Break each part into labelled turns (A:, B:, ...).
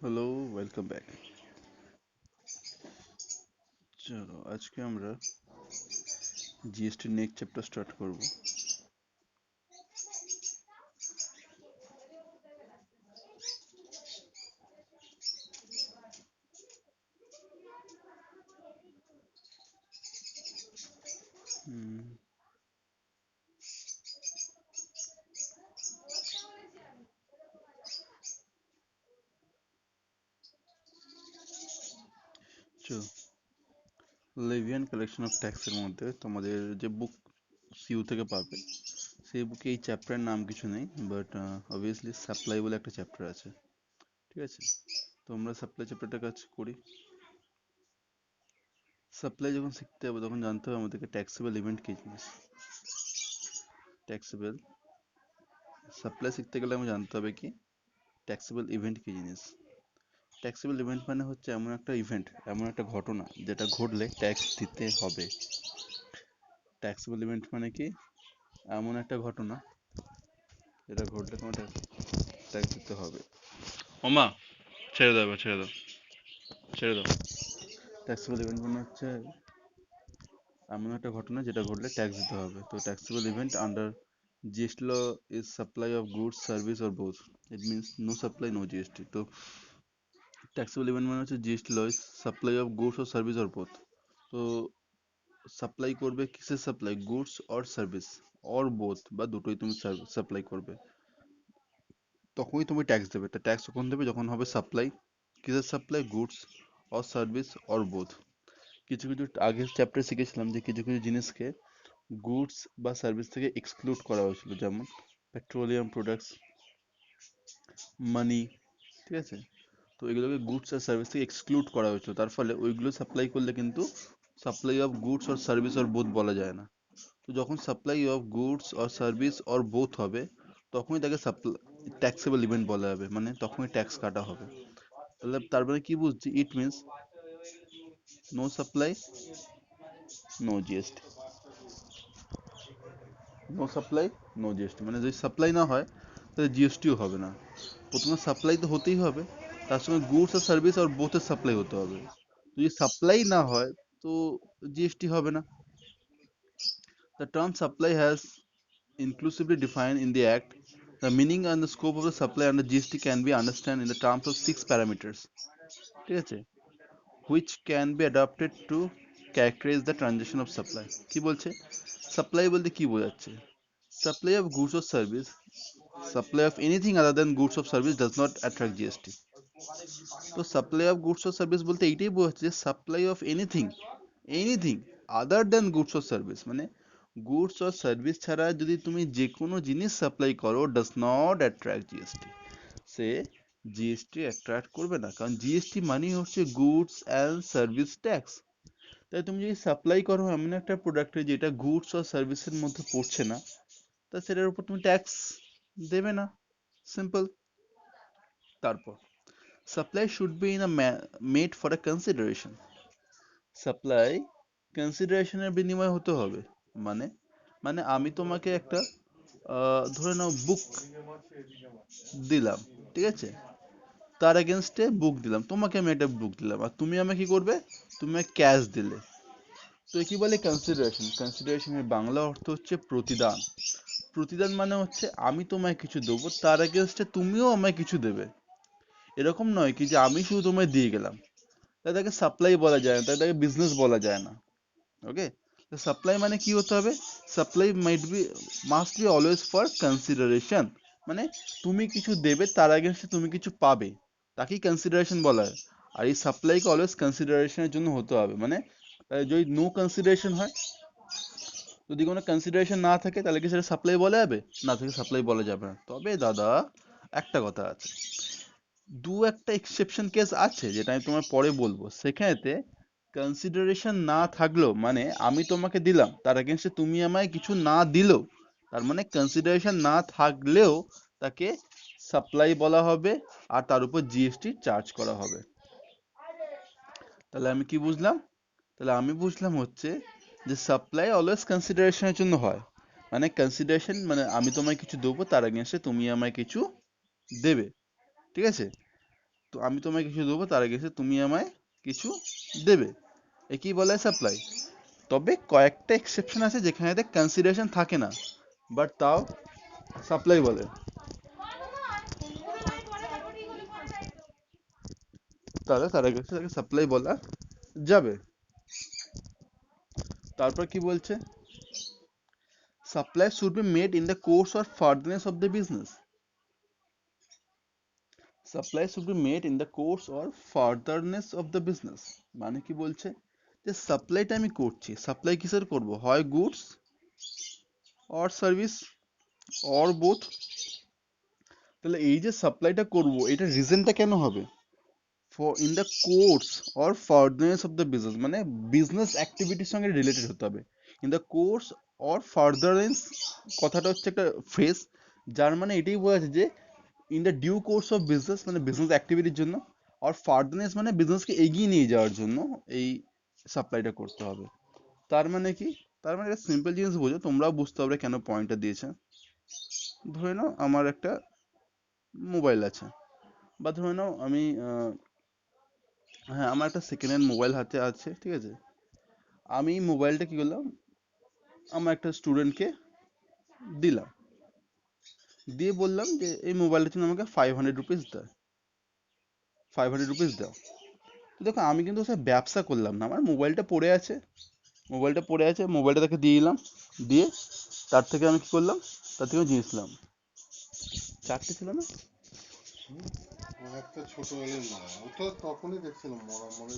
A: Hello, welcome back. চলো আজকে আমরা জিএসটি নেক্সট চ্যাপ্টার স্টার্ট করব। হুম, চলো লেভিয়ান কালেকশন অফ ট্যাক্সের মধ্যে তোমাদের যে বুক সিইউ থেকে পাবে সেই বুকে এই চ্যাপ্টারের নাম কিছু নেই, বাট অবভিয়াসলি সাপ্লাই বলে একটা চ্যাপ্টার আছে। ঠিক আছে, তো আমরা সাপ্লাই চ্যাপ্টারটা কাজ করি। সাপ্লাই যখন শিখতে হবে তখন জানতে হবে আমাদেরকে ট্যাক্সেবল ইভেন্ট কি জিনিস। ট্যাক্সেবল সাপ্লাই শিখতে গেলে আমরা জানতে হবে কি ট্যাক্সেবল ইভেন্ট কি জিনিস। ট্যাক্সেবল ইভেন্ট মানে হচ্ছে এমন একটা ইভেন্ট, এমন একটা ঘটনা যেটা ঘটলে ট্যাক্স দিতে হবে। ট্যাক্সেবল ইভেন্ট মানে কি এমন একটা ঘটনা যেটা ঘটলে তোমার ট্যাক্স দিতে হবে। ওমা, ছেড়ে দাও এবার, ছেড়ে দাও, ছেড়ে দাও। ট্যাক্সেবল ইভেন্ট মানে হচ্ছে এমন একটা ঘটনা যেটা ঘটলে ট্যাক্স দিতে হবে। তো taxable event under GST law is supply of goods service or both. It means no supply no GST. তো ট্যাক্সেবল ইভেন্ট মানে হচ্ছে GST law is supply of goods or service or both. তো supply করবে কিসের supply, goods or service or both, বা দুটোই তুমি supply করবে, তখনই তুমি ট্যাক্স দেবে। তা ট্যাক্স কখন দেবে, যখন হবে সাপ্লাই। কিসের supply, goods or service or both. কিছু কিছু আগের চ্যাপ্টারে শিখেছিলাম যে কিছু কিছু জিনিসকে গুডস বা সার্ভিস থেকে এক্সক্লুড করা হয়েছিল, যেমন পেট্রোলিয়াম প্রোডাক্টস, মানি। ঠিক আছে, তো এগুলোকে গুডস আর সার্ভিস থেকে এক্সক্লুড করা হয়েছিল, তার ফলে ওইগুলো সাপ্লাই করলে কিন্তু supply of goods or service or both বলা যায় না। তো যখন supply of goods or service or both হবে তখনই তাকে ট্যাক্সেবল ইভেন্ট বলা হবে, মানে তখনই ট্যাক্স কাটা হবে। তাহলে তার মানে কি বুঝছি, it means no supply no GST. No supply no GST মানে যদি সাপ্লাই না হয় তাহলে জিএসটিও হবে না। প্রথমে সাপ্লাই তো হতেই হবে, তার সঙ্গে গুডস আর সার্ভিস আর বোথের সাপ্লাই হতে হবে। যদি সাপ্লাই না হয় তো জিএসটি হবে না। The term supply has inclusively defined in the Act. The meaning and the scope of the supply under GST can be understood in the terms of six parameters, ঠিক আছে, which can be adapted to characterize the transaction of supply. কি বলছে, supply বলতে কি বোঝাচ্ছে, supply of goods or service, supply of anything other than goods or service does not attract GST. তো supply of goods or service বলতে এইটাই বোঝাচ্ছে যে supply of anything, anything other than goods or service, মানে goods or service ছাড়া যদি তুমি যে কোনো জিনিস সাপ্লাই করো ডাজ নট অ্যাট্রাক্ট জিএসটি, সে জিএসটি অ্যাট্রাক্ট করবে না, কারণ জিএসটি মানেই হচ্ছে গুডস অ্যান্ড সার্ভিস ট্যাক্স। তাই তুমি যদি সাপ্লাই করো এমন একটা প্রোডাক্টে যেটা গুডস অর সার্ভিসের মধ্যে পড়ছে না, তা সেটার উপর তুমি ট্যাক্স দেবে না, সিম্পল। তারপর supply should be in a made for a consideration. Supply কনসিডারেশনের বিনিময়ে হতে হবে, মানে মানে আমি তোমাকে একটা ধরে নাও বুক দিলাম, ঠিক আছে, তার এগেনস্টে বুক দিলাম, তোমাকে আমি একটা বুক দিলাম আর তুমি আমাকে কি করবে, তুমি ক্যাশ দিলে। তো কি বলে কনসিডারেশন, কনসিডারেশনের বাংলা অর্থ হচ্ছে প্রতিদান। প্রতিদান মানে হচ্ছে আমি তোমায় কিছু দেবো, তার এগেনস্টে তুমিও আমায় কিছু দেবে। এরকম নয় কি যে আমি শুধু তোমায় দিয়ে গেলাম, তাই তাকে সাপ্লাই বলা যায় না, তাই তাকে বিজনেস বলা যায় না। ওকে, সাপ্লাই মানে কি হতে হবে, supply must be always for consideration, মানে তুমি কিছু দেবে তার এগেনস্টে তুমি কিছু পাবে, তাকেই কনসিডারেশন বলা হয়। আর এই সাপ্লাইকে অলওয়েজ কনসিডারেশনের জন্য হতে হবে, মানে যদি নো কনসিডারেশন হয়, যদি কোনো কনসিডারেশন না থাকে তাহলে কি সেটা সাপ্লাই বলা যাবে, না থেকে সাপ্লাই বলা যাবে না। তবে দাদা একটা কথা আছে, দু একটা এক্সেপশন কেস আছে যেটা আমি তোমার পরে বলবো, সেখানেতে কনসিডারেশন না থাকলেও, মানে আমি তোমাকে দিলাম তার এগেনস্টে তুমি আমায় কিছু না দিলেও, তার মানে কনসিডারেশন না থাকলেও তাকে সাপ্লাই বলা হবে, আর তার উপর জিএসটি চার্জ করা হবে। তাহলে আমি কি বুঝলাম, তাহলে আমি বুঝলাম হচ্ছে যে সাপ্লাই অলওয়েজ কনসিডারেশনের জন্য হয়, মানে কনসিডারেশন মানে আমি তোমায় কিছু দেবো তার এগেনস্টে তুমি আমায় কিছু দেবে, ঠিক আছে। তো আমি তোমায় কিছু দেবো, তার আগে এসে তুমি আমায় কিছু দেবে, একেই বলা হয় সাপ্লাই। তবে কয়েকটা এক্সেপশন আছে যেখানে এতে কনসিডারেশন থাকে না, বাট তাও সাপ্লাই বলে। তাহলে তার আগে তাকে সাপ্লাই বলা যাবে। তারপর কি বলছে, supply should be made in the course or furtherance of the business. Supply should be made in the course or furtherance of the business, মানে কি বলছে যে সাপ্লাইটা আমি করছি, সাপ্লাই কিসের করব, হয় goods or service or both. তাহলে এই যে সাপ্লাইটা করব, এটা রিজনটা কেন হবে, for in the course or furtherance of the business, মানে বিজনেস অ্যাক্টিভিটির সঙ্গে রিলেটেড হতে হবে। In the course or furtherance কথাটা হচ্ছে একটা ফ্রেজ, যার মানে এটাই বোঝাচ্ছে যে in the due course of business, মানে বিজনেস অ্যাক্টিভিটির জন্য, আর ফার্দারনেস মানে বিজনেসকে এগিয়ে নিয়ে যাওয়ার জন্য এই সাপ্লাইটা করতে হবে। তার মানে কি, তার মানে একটা সিম্পল জিনিস বোঝো, তোমরাও বুঝতে পারবে কেন পয়েন্টটা দিয়েছে। ধরে নাও আমার একটা মোবাইল আছে, বা ধরে নাও আমি হ্যাঁ, আমার একটা সেকেন্ড হ্যান্ড মোবাইল হাতে আছে, ঠিক আছে। আমি মোবাইলটা কি করলাম, আমার একটা স্টুডেন্টকে দিলাম, দিয়ে বললাম যে এই মোবাইলটার জন্য আমাকে 500 রুপিস দেয়, 500 রুপিস দাও। তো দেখো আমি কিন্তু স্যার ব্যবসা করলাম না, আমার মোবাইলটা পড়ে আছে, মোবাইলটা পড়ে আছে, মোবাইলটা তাকে দিয়ে দিলাম, দিয়ে তার থেকে আমি কি করলাম, তার থেকে আমি জিনিস নিলাম। চারটে ছিল না?
B: হুম, ও একটা ছোটবেলায় মারা, ওটা তখনই দেখছিলাম মরা মরে,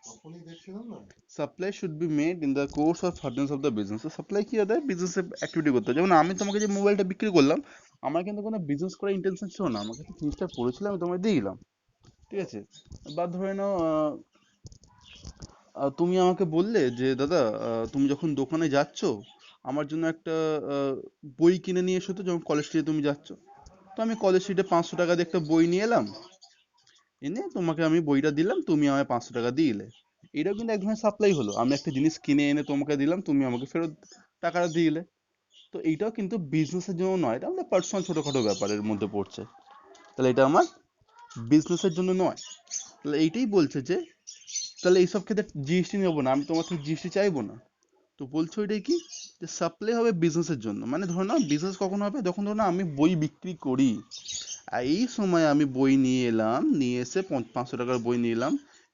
B: তখনই দেখছিলাম না।
A: Supply should be made in the course of furtherance of the business. Supply কি হতে হয়, বিজনেস অ্যাক্টিভিটি করতে হয়। যেমন আমি তোমাকে যে মোবাইলটা বিক্রি করলাম, আমার কিন্তু কোনো বিজনেস করার ইন্টেনশন ছিল না, আমার কাছে জিনিসটা পড়েছিল, আমি তোমায় দিয়ে দিলাম, ঠিক আছে। বা ধরে নাও তুমি আমাকে বললে যে দাদা, তুমি যখন দোকানে যাচ্ছ আমার জন্য একটা বই কিনে নিয়ে এসো, তো যখন কলেজ স্ট্রিটে তুমি যাচ্ছ, তো আমি কলেজ স্ট্রিটে 500 টাকা দিয়ে একটা বই নিয়ে এলাম, এনে তোমাকে আমি বইটা দিলাম, তুমি আমায় 500 টাকা দিয়ে দিলে। এটাও কিন্তু এক ধরনের সাপ্লাই হলো, আমি একটা জিনিস কিনে এনে তোমাকে দিলাম, তুমি আমাকে ফেরত টাকাটা দিয়ে দিলে। তো এইটাও কিন্তু বিজনেসের জন্য নয়, এটা আমাদের পার্সোনাল ছোটখাটো ব্যাপারের মধ্যে পড়ছে। তাহলে এটা আমার বিজনেসের জন্য নয়। তাহলে এইটাই বলছে যে তাহলে এইসব ক্ষেত্রে জিএসটি নেবো না, আমি তোমার থেকে জিএসটি চাইবো না। তো বলছো এটাই কি, যে সাপ্লাই হবে বিজনেসের জন্য, মানে ধরো না বিজনেস কখন হবে, যখন ধরো না আমি বই বিক্রি করি, আর এই সময় আমি বই নিয়ে এলাম, নিয়ে এসে 500 টাকার বই নিয়ে এলাম,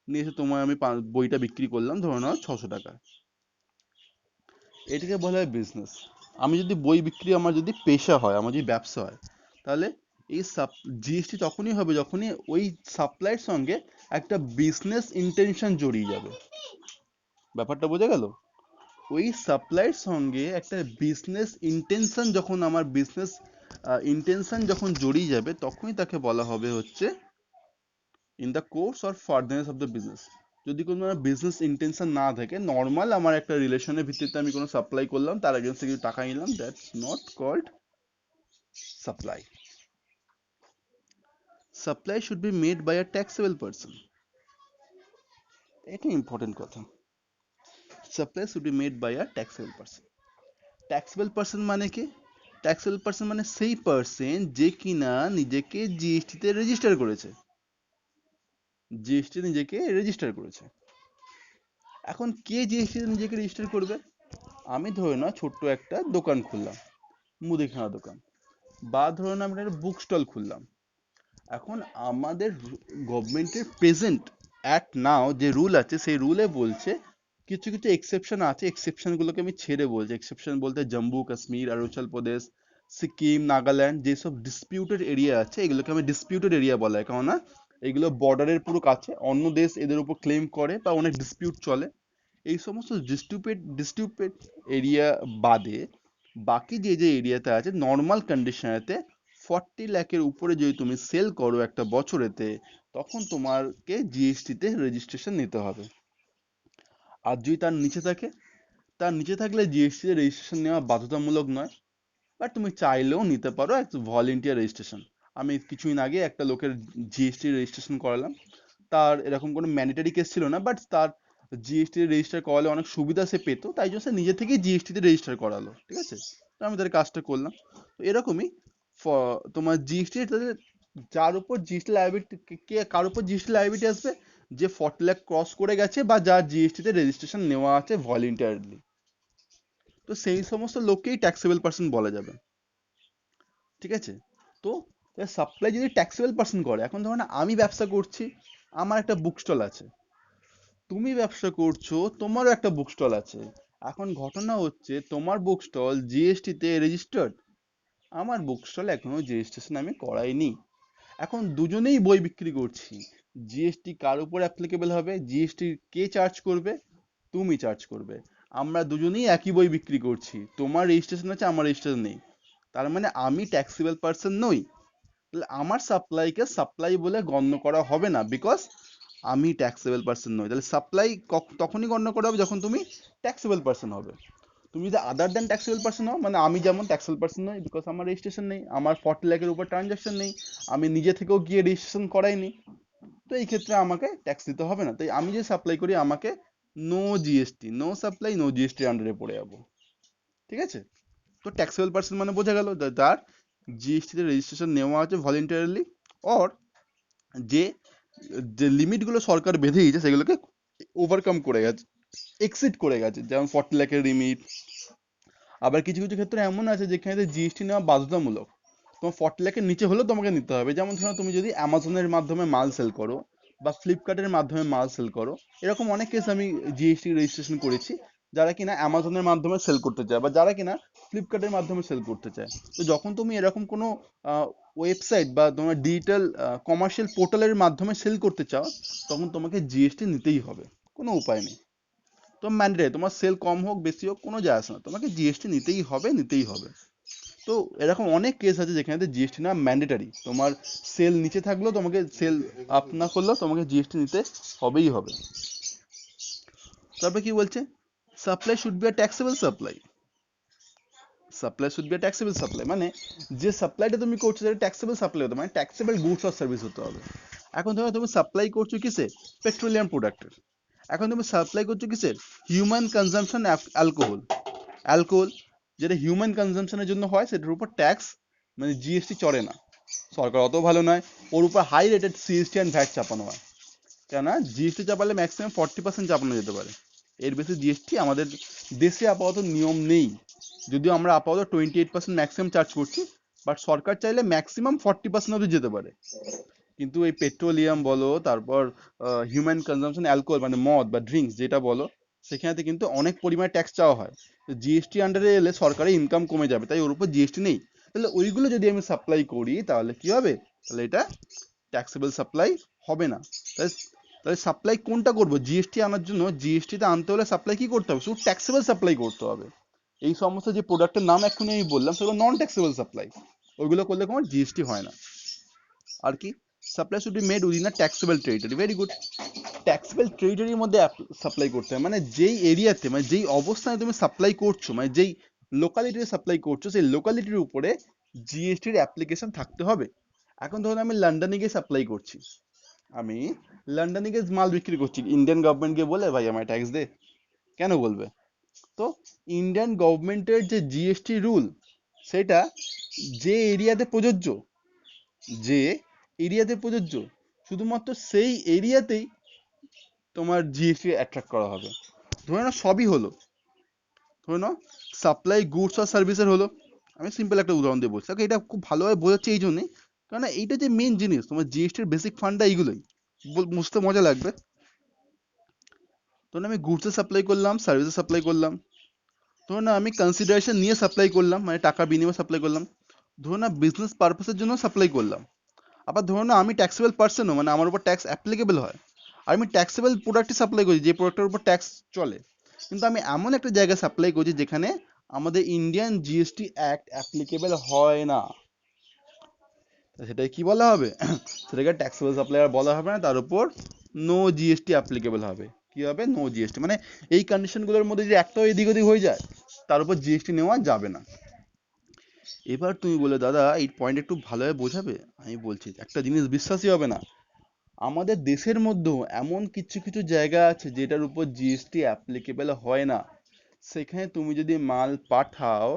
A: নিয়ে এসে তোমায় আমি বইটা বিক্রি করলাম ধরো না 600 টাকা, এটাকে বলা হয় বিজনেস। আমি যদি বই বিক্রি আমার যদি পেশা হয়, আমার যদি ব্যবসা হয়, তাহলে এই জিএসটি তখনই হবে যখনই ওই সাপ্লাইয়ের সঙ্গে একটা বিজনেস ইন্টেনশন জড়িয়ে যাবে। ব্যাপারটা বোঝা গেল, ওই সাপ্লাইয়ের সঙ্গে একটা বিজনেস ইন্টেনশন, যখন আমার বিজনেস ইন্টেনশন যখন জড়িয়ে যাবে, তখনই তাকে বলা হবে হচ্ছে in the course or furtherance of the business. যদি কোনো বিজনেস ইন্টেনশন না থাকে, নর্মাল আমার একটা রিলেশনের ভিত্তিতে আমি কোনো সাপ্লাই করলাম, তার এগেন্সে কিছু টাকা নিলাম, that's not called supply. Supply should be made by a taxable person, এটা ইম্পর্টেন্ট কথা। Supply should be made by a taxable person. Taxable person মানে কি, ট্যাক্সেবল পারসন মানে সেই পারসন যে কিনা নিজেকে জিএসটি তে রেজিস্টার করেছে, জিএসটি নিজেকে রেজিস্টার করেছে। এখন কে জিএসটি তে নিজেকে রেজিস্টার করবে, আমি ধরে নাও ছোট্ট একটা দোকান খুললাম, মুদিখানা দোকান, বা ধরুন আমরা একটা বুক স্টল খুললাম। এখন আমাদের গভর্নমেন্টের প্রেজেন্ট অ্যাট নাও যে রুল আছে, সেই রুলে বলছে কিছু কিছু এক্সেপশন আছে, এক্সেপশন গুলোকে আমি ছেড়ে বলছি। এক্সেপশন বলতে জম্মু কাশ্মীর, অরুণাচল প্রদেশ, সিকিম, নাগাল্যান্ড, যেসব ডিসপিউটেড এরিয়া আছে, এগুলোকে আমি ডিসপিউটেড এরিয়া বলা হয়, কেননা এগুলো বর্ডারের পুরো কাছে, অন্য দেশ এদের উপর ক্লেম করে বা অনেক ডিসপিউট চলে। এই সমস্ত ডিস্ট্রিবিউটেড এরিয়া বাদে বাকি যে যে এরিয়াতে আছে, নর্মাল কন্ডিশনেতে 40 লাখের উপরে যদি তুমি সেল করো একটা বছরেতে, তখন তোমাকে জিএসটি তে রেজিস্ট্রেশন নিতে হবে। আর যদি তার নিচে থাকে, তার নিচে থাকলে জিএসটি তে রেজিস্ট্রেশন নেওয়া বাধ্যতামূলক নয়, বাট তুমি চাইলেও নিতে পারো, এক ভলেন্টিয়ার রেজিস্ট্রেশন। আমি কিছুদিন আগে একটা লোকের জিএসটি রেজিস্ট্রেশন করালাম, তার এরকম কোনো ম্যান্ডেটারি কেস ছিল না, বাট তার জিএসটি রেজিস্টার করালে অনেক সুবিধা সে পেত, তাই জন্য সে নিজে থেকেই জিএসটি তে রেজিস্টার করালো, ঠিক আছে। তো আমি তার কাজটা করলাম। তো এরকমই তোমার জিএসটি যার উপর জিএসটি লায়াবিলিটি, কার উপর জিএসটি লায়াবিলিটি আসবে? যে 40 লাখ ক্রস করে গেছে বা যার জিএসটি তে রেজিস্ট্রেশন নেওয়া আছে ভলেন্টারিলি, তো সেই সমস্ত লোককেই ট্যাক্সেবল পার্সন বলা যাবে। ঠিক আছে? তো সাপ্লাই যদি ট্যাক্সেবল পার্সন করে, এখন ধরো না আমি ব্যবসা করছি, আমার একটা বুক স্টল আছে, তুমি ব্যবসা করছো, তোমারও একটা বুক স্টল আছে। এখন ঘটনা হচ্ছে তোমার বুক স্টল জিএসটি তে রেজিস্টার্ড, আমার বুক স্টল এখনো রেজিস্ট্রেশন আমি করাইনি। এখন দুজনেই বই বিক্রি করছি, জিএসটি কার উপর অ্যাপ্লিকেবল হবে? জিএসটি কে চার্জ করবে? তুমি চার্জ করবে। আমরা দুজনেই একই বই বিক্রি করছি, তোমার রেজিস্ট্রেশন আছে, আমার রেজিস্ট্রেশন নেই, তার মানে আমি ট্যাক্সেবল পার্সন নই। তাহলে আমার সাপ্লাইকে সাপ্লাই বলে গণ্য করা হবে না, বিকজ আমি ট্যাক্সেবল পার্সন নই। তাহলে সাপ্লাই তখনই গণ্য করা হবে যখন তুমি ট্যাক্সেবল পার্সন হবে। তুমি যদি আদার দেন ট্যাক্সেবল পার্সন হও, মানে আমি যেমন ট্যাক্সেবল পার্সন নই, বিকজ আমার রেজিস্ট্রেশন নেই, আমার 40 লাখের উপর ট্রানজাকশন নেই, আমি নিজে থেকেও গিয়ে রেজিস্ট্রেশন করাইনি, তো এই ক্ষেত্রে আমাকে ট্যাক্স দিতে হবে না। তাই আমি যে সাপ্লাই করি আমাকে no GST, no supply, no GST আন্ডারে পড়ে যাবো। ঠিক আছে? তো ট্যাক্সেবল পার্সন মানে বোঝা গেল যার জিএসটি তে রেজিস্ট্রেশন নেওয়া আছে ভলেন্টারিলি, অর যে যে লিমিটগুলো সরকার বেঁধে দিয়েছে সেগুলোকে ওভারকাম করে গেছে, এক্সিড করে গেছে, যেমন 40 লাখের লিমিট। আবার কিছু কিছু ক্ষেত্রে এমন আছে যেখানে জিএসটি নেওয়া বাধ্যতামূলক, তোমার 40 লাখের নিচে হলেও তোমাকে নিতে হবে। যেমন ধরো তুমি যদি অ্যামাজনের মাধ্যমে মাল সেল করো বা ফ্লিপকার্টের মাধ্যমে মাল সেল করো, এরকম অনেক কেস আমি জিএসটি রেজিস্ট্রেশন করেছি, যারা কিনা অ্যামাজনের মাধ্যমে সেল করতে চায় বা যারা কিনা ফ্লিপকার্টের মাধ্যমে সেল করতে চায়। তো যখন তুমি এরকম কোনো ওয়েবসাইট বা তোমার ডিজিটাল কমার্শিয়াল পোর্টালের মাধ্যমে সেল করতে চাও, তখন তোমাকে জিএসটি নিতেই হবে, কোনো উপায় নেই। তো ম্যান্ডেটরি, তোমার সেল কম হোক বেশি হোক কোনো যায় আসে না, তোমাকে জিএসটি নিতেই হবে, নিতেই হবে। তো এরকম অনেক কেস আছে যেখানে জিএসটি না ম্যান্ডেটারি, তোমার সেল নিচে থাকলেও তোমাকে, সেল আপ না করলেও তোমাকে জিএসটি নিতে হবেই হবে। তারপরে কি বলছে? Supply should be a taxable supply. Supply should be a taxable supply মানে যে সাপ্লাইটা তুমি করছো সেটা ট্যাক্সেবল সাপ্লাই হতে হবে, মানে ট্যাক্সেবল গুডস অর সার্ভিস হতে হবে। এখন ধরো তুমি সাপ্লাই করছো কিসে? পেট্রোলিয়াম প্রোডাক্টের। এখন তুমি সাপ্লাই করছো কিসের? Human consumption alcohol. অ্যালকোহল যেটা হিউম্যান কনজাম্পশনের জন্য হয়, সেটার উপর ট্যাক্স মানে জিএসটি চড়ে না, সরকার অত ভালো নয়, ওর উপর high rated CST and VAT চাপানো হয়। কেননা জিএসটি চাপালে ম্যাক্সিমাম 40% চাপানো যেতে পারে, এর বেশি জিএসটি আমাদের দেশে আপাতত নিয়ম নেই। যদিও আমরা আপাতত 28% ম্যাক্সিমাম চার্জ করছি, বাট সরকার চাইলে ম্যাক্সিমাম 40% অব্দি যেতে পারে। কিন্তু এই পেট্রোলিয়াম বলো, তারপর হিউম্যান কনজাম্পশন অ্যালকোহল মানে মদ বা ড্রিঙ্কস যেটা বলো, সেখানেতে কিন্তু অনেক পরিমাণে ট্যাক্স চাওয়া হয়। জিএসটি আন্ডারে এলে সরকারের ইনকাম কমে যাবে, তাই ওর উপর জিএসটি নেই। তাহলে ওইগুলো যদি আমি সাপ্লাই করি তাহলে কি হবে? তাহলে এটা ট্যাক্সেবল সাপ্লাই হবে না। তাহলে তাহলে সাপ্লাই কোনটা করব? জিএসটি আনার জন্য, জিএসটিতে আনতে হলে সাপ্লাই কি করতে হবে? শুধু ট্যাক্সেবল সাপ্লাই করতে হবে। এই সমস্ত যে প্রোডাক্টের নাম এক্ষুনি আমি বললাম সেগুলো নন ট্যাক্সেবল সাপ্লাই, ওইগুলো করলে কোনো জিএসটি হয় না। আর কি? Supply should be made within a taxable territory. Very good. Taxable টেরিটরির মধ্যে সাপ্লাই করতে হয়, মানে যেই এরিয়াতে, মানে যেই অবস্থানে তুমি সাপ্লাই করছো, মানে যেই লোকালিটিতে সাপ্লাই করছো, সেই লোকালিটির উপরে জিএসটির অ্যাপ্লিকেশন থাকতে হবে। এখন ধরুন আমি লন্ডনে গিয়ে সাপ্লাই করছি, আমি লন্ডনে গিয়ে মাল বিক্রি করছি, ইন্ডিয়ান গভর্নমেন্ট গিয়ে বলে ভাই আমায় ট্যাক্স দে, কেন বলবে? তো ইন্ডিয়ান গভর্নমেন্টের যে জিএসটি রুল, সেটা যে এরিয়াতে প্রযোজ্য, যে এরিয়াতে প্রযোজ্য, শুধুমাত্র সেই এরিয়াতেই তোমার জিএসটি অ্যাট্রাক্ট করা হবে। ধরে নাও সবই হলো, ধরে নাও সাপ্লাই গুডস আর সার্ভিসের হলো। আমি সিম্পল একটা উদাহরণ দিয়ে বলছি, এটা খুব ভালোভাবে বোঝাচ্ছি এই জন্যই, কারণ এইটা যে মেন জিনিস, তোমার জিএসটির বেসিক ফান্ডা এইগুলোই, বুঝতে মজা লাগবে। ধরুন আমি গুডসের সাপ্লাই করলাম, সার্ভিসের সাপ্লাই করলাম, ধরুন না আমি কনসিডারেশন নিয়ে সাপ্লাই করলাম, মানে টাকা বিনিময়ে সাপ্লাই করলাম, ধরুন না বিজনেস পারপাসের জন্য সাপ্লাই করলাম, আবার ধরুন না আমি ট্যাক্সেবল পার্সনও, মানে আমার উপর ট্যাক্স অ্যাপ্লিকেবল হয়, আর আমি ট্যাক্সেবল প্রোডাক্টই সাপ্লাই করছি যে প্রোডাক্টের উপর ট্যাক্স চলে, কিন্তু আমি এমন একটা জায়গায় সাপ্লাই করছি যেখানে আমাদের ইন্ডিয়ান জিএসটি অ্যাক্ট অ্যাপ্লিকেবল হয় না, তা সেটাই কি বলা হবে? সেটাকে ট্যাক্সেবল সাপ্লায়ার বলা হবে না, তার উপর নো জিএসটি অ্যাপ্লিকেবল হবে। কি হবে? নো জিএসটি, মানে এই কন্ডিশনগুলোর মধ্যে যদি একটাও এদিক ওদিক হয়ে যায়, তার উপর জিএসটি নেওয়া যাবে না। এবার তুমি বলে দাদা এই পয়েন্ট একটু ভালোভাবে বোঝাবে। আমি বলছি একটা জিনিস বিশ্বাসই হবে না, আমাদের দেশের মধ্যেও এমন কিছু কিছু জায়গা আছে যেটার উপর জিএসটি অ্যাপ্লিকেবল হয় না, সেখানে তুমি যদি মাল পাঠাও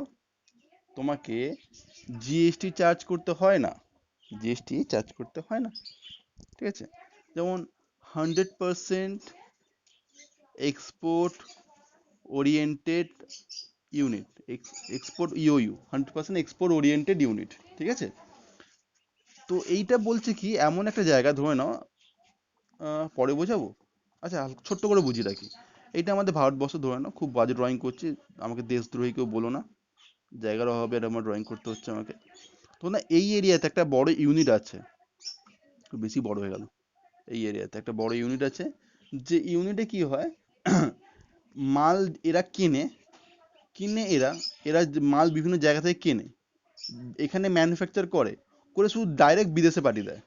A: তোমাকে জিএসটি চার্জ করতে হয় না। জিএসটি চার্জ করতে হয় না, ঠিক আছে। যেমন 100% export oriented unit, export EOU, 100% export oriented unit, ঠিক আছে। তো এইটা বলছে কি, এমন একটা জায়গা ধরে নাও, পরে বোঝাবো, আচ্ছা ছোট্ট করে বুঝিয়ে রাখি। এইটা আমাদের ভারতবর্ষ ধরে নাও, খুব বাজে ড্রয়িং করছি, আমাকে দেশদ্রোহী কেউ বলো না, জায়গার অভাবে এটা আমার ড্রয়িং করতে হচ্ছে আমাকে। তো না, এই এরিয়াতে একটা বড় ইউনিট আছে, একটু বেশি বড় হয়ে গেল। এই এরিয়াতে একটা বড় ইউনিট আছে, যে ইউনিটে কি হয়, মাল এরা কিনে, এরা এরা মাল বিভিন্ন জায়গা থেকে কেনে, এখানে ম্যানুফ্যাকচার করে, করে শুধু ডাইরেক্ট বিদেশে পাঠিয়ে দেয়,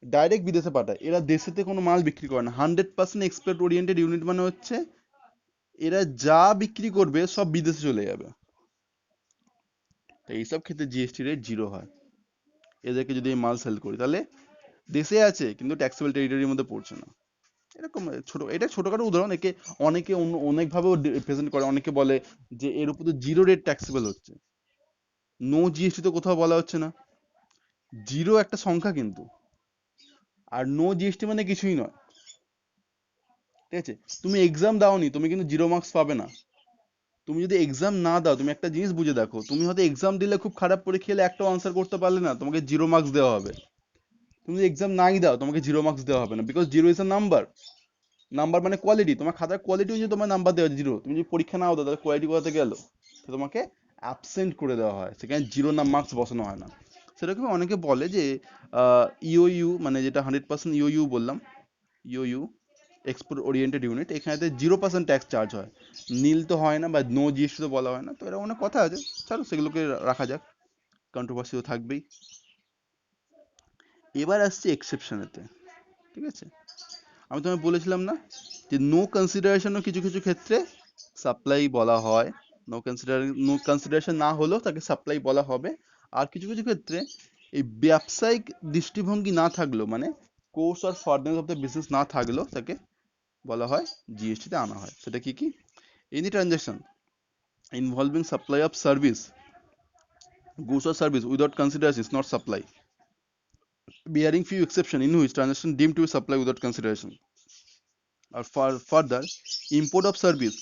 A: ডাইরেক্ট বিদেশে পাঠায়। এরা দেশেতে কোনো মাল বিক্রি করে না। 100% এক্সপোর্ট ওরিয়েন্টেড ইউনিট মানে হচ্ছে এরা যা বিক্রি করবে সব বিদেশে চলে যাবে। তো এইসব ক্ষেত্রে জিএসটি রেট 0 হয়। এদেরকে যদি এই মাল সেল করি, তাহলে দেশে আছে কিন্তু ট্যাক্সেবল টেরিটরির মধ্যে পড়ছে না। এরকম ছোট, এটা ছোটখাটো উদাহরণ। একে অনেকে অন্য অনেক ভাবেও প্রেজেন্ট করে। অনেকে বলে যে এর উপর তো 0 রেট ট্যাক্সেবল হচ্ছে, নো জিএসটি তো কোথাও বলা হচ্ছে না। 0 একটা সংখ্যা কিন্তু, আর নো জিএসটি মানে কিছুই নয়, ঠিক আছে। তুমি এক্সাম দাওনি, তুমি কিন্তু 0 মার্কস পাবে না। তুমি যদি এক্সাম না দাও, তুমি একটা জিনিস বুঝে দেখো, তুমি হয়তো এক্সাম দিলে খুব খারাপ পরীক্ষা হলে একটাও আনসার করতে পারলে না, তোমাকে 0 মার্কস দেওয়া হবে। তুমি যদি এক্সাম নাই দাও, তোমাকে 0 মার্কস দেওয়া হবে না, because 0 is a number. Number মানে কোয়ালিটি, তোমার খাতার কোয়ালিটি অনুযায়ী তোমার নাম্বার দেওয়া 0। তুমি যদি পরীক্ষা নাও দাও, তাহলে কোয়ালিটি কোথাতে গেল? তো তোমাকে অ্যাবসেন্ট করে দেওয়া হয়, সেখানে 0 না মার্কস বসানো হয় না। সেরকম অনেকে বলে যে ইওইউ, মানে যেটা 100% ইওইউ বললাম, ইওইউ এক্সপোর্ট ওরিয়েন্টেড ইউনিট, এখানেতে 0% ট্যাক্স চার্জ হয়, নীল তো হয় না, বা নো জিএসটি তো বলা হয় না। তো এরকম অনেক কথা আছে, চলো সেগুলোকে রাখা যাক, কন্ট্রোভার্সি তো থাকবেই। এবার আসছে এক্সেপশনেতে, ঠিক আছে। আমি তোমায় বলেছিলাম না যে নো কনসিডারেশনও কিছু কিছু ক্ষেত্রে সাপ্লাই বলা হয়, নো কনসিডারেশন না হলেও তাকে সাপ্লাই বলা হবে। আর কিছু কিছু ক্ষেত্রে এই ব্যবসায়িক দৃষ্টিভঙ্গি না থাকলেও, মানে কোর্স আর ফার্দার অফ দ্য বিজনেস না থাকলেও তাকে বলা হয়, জিএসটিতে আনা হয়। সেটা কি কি? Any transaction involving supply of service, goods or service without consideration is not supply, bearing few exception in which transaction deemed to be supply without consideration. Or further, import of service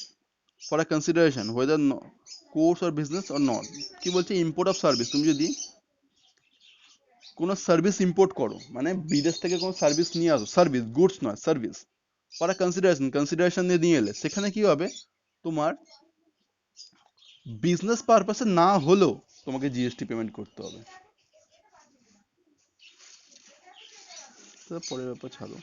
A: for a consideration whether course or business or not. কি বলছে? Import of service, তুমি যদি কোনো service import করো, মানে বিদেশ থেকে কোনো সার্ভিস নিয়ে আসো, সার্ভিস, গুডস নয়, service, for a consideration, consideration নিয়ে এলে, সেখানে কি হবে, তোমার বিজনেস পারপাসে না হলেও তোমাকে জিএসটি পেমেন্ট করতে হবে। পরের ব্যাপার ছাড়ো।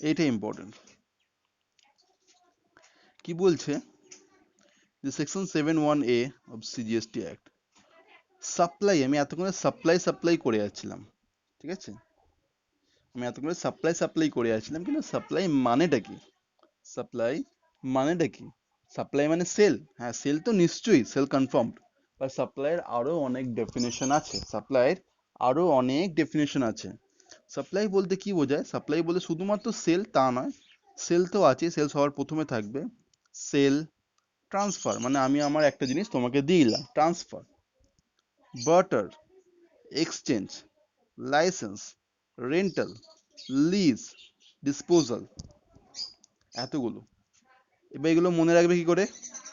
A: এইটা ইম্পর্টেন্ট। কি বলছে যে section 7(1)(a) of CGST act, supply, আমি এতক্ষণে সাপ্লাই করে যাচ্ছিলাম, ঠিক আছে, আমি এতক্ষণে সাপ্লাই করে যাচ্ছিলাম, কিন্তু সাপ্লাই মানেটা কি? সাপ্লাই মানেটা কি? সাপ্লাই মানে সেল, হ্যাঁ সেল তো নিশ্চয়ই, সেল কনফার্মড, বাট সাপ্লাইয়ের আরো অনেক ডেফিনেশন আছে, সাপ্লাইয়ের আরো অনেক ডেফিনেশন আছে। সাপ্লাই বলতে কি বোঝায়? সাপ্লাই বলে শুধুমাত্র সেল তা নয়, সেল তো আছে, সেল সবার প্রথমে থাকবে। সেল, ট্রান্সফার, মানে আমি আমার একটা জিনিস তোমাকে দিলাম, transfer, barter, exchange, licence, rental, lease, disposal, এতগুলো। এবার এগুলো মনে রাখবে কি করে?